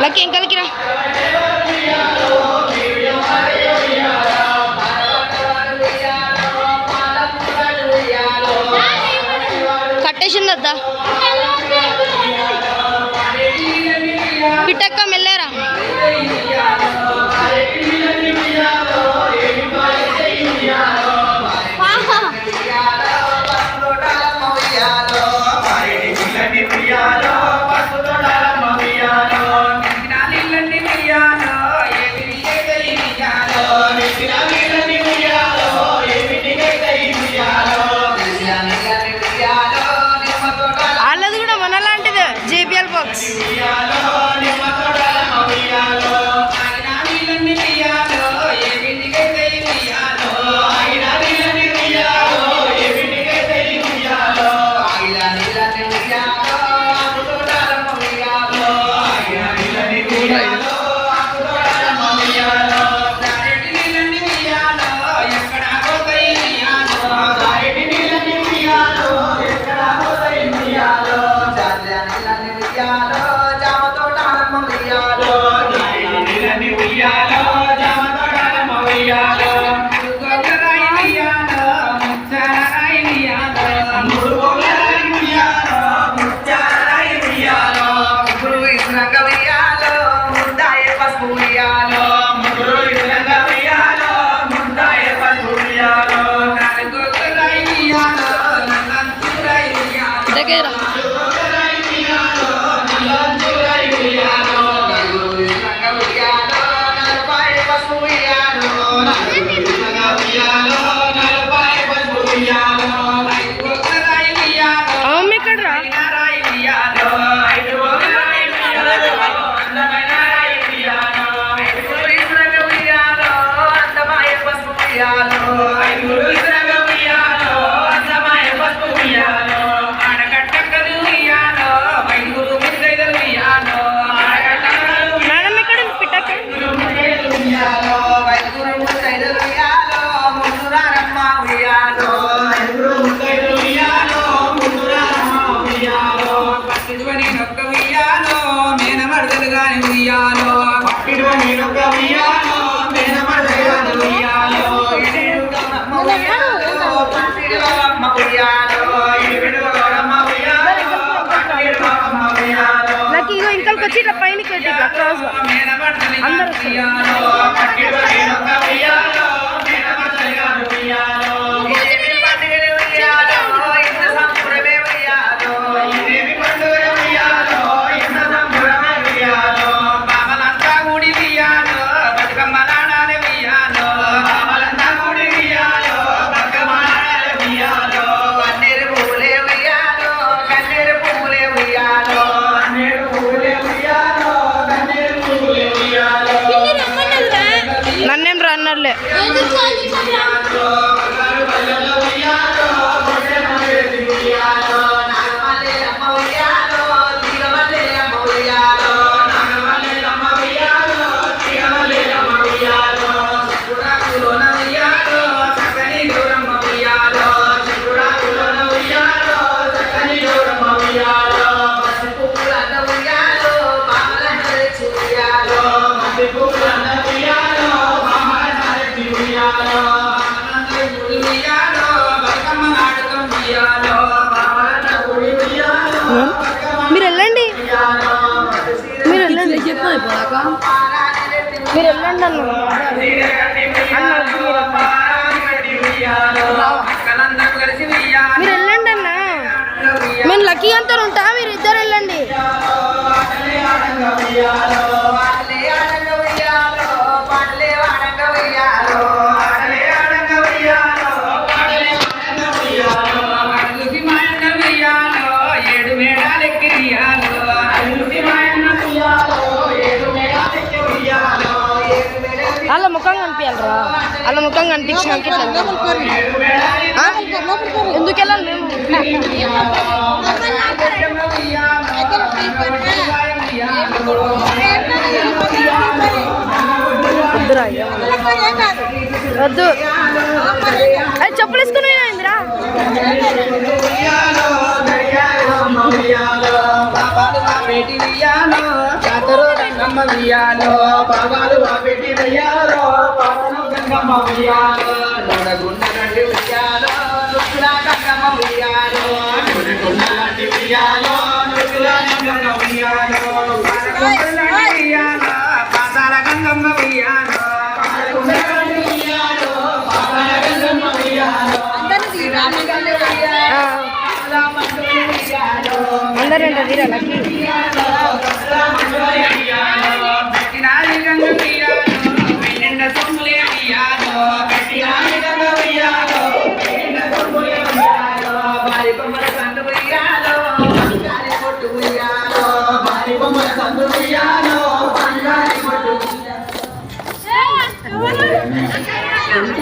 Lucky ఇంకలికి రా. కట్టేసింది వద్దా పిట్టక్క మెల్లేరా. వాళ్ళది కూడా మనలాంటిదే జేబిఎల్ బాక్స్. నాకు ఇగో ఇంకల్కి వచ్చి ఇట్లా పైనకి పెట్టి ఇట్లా క్రాస్ అందరూ నన్నేం రన్నర్లే. మీరు వెళ్ళండి మీరు వెళ్ళండి మీరు వెళ్ళండి అన్న మీరు వెళ్ళండి అన్న. మేము లక్కీ అంతా ఉంటా, మీరు ఇద్దరు వెళ్ళండి. వాళ్ళ ముఖం కనిపించాలరా, వాళ్ళ ముఖం కనిపించినాక ఎందుకు వెళ్ళాలి మేము? వద్దు అది చెప్పులు వేసుకుని ఇందిరా. గంగమ్మ ఉయ్యాలో పాదాలు పెట్టి వెయ్యాలో పాదను గంగమ్మ ఉయ్యాలో నడగుండ నండి ఉయ్యాలో నువ్వులా గంగమ్మ ఉయ్యాలో నడగుండ నండి ఉయ్యాలో నువ్వులా గంగమ్మ ఉయ్యాలో పాదగుండ నండి ఉయ్యాలో పాదాల గంగమ్మ ఉయ్యాలో పాదగుండ నండి ఉయ్యాలో పాదాల గంగమ్మ ఉయ్యాలో అందరూ తీరాలకి సందు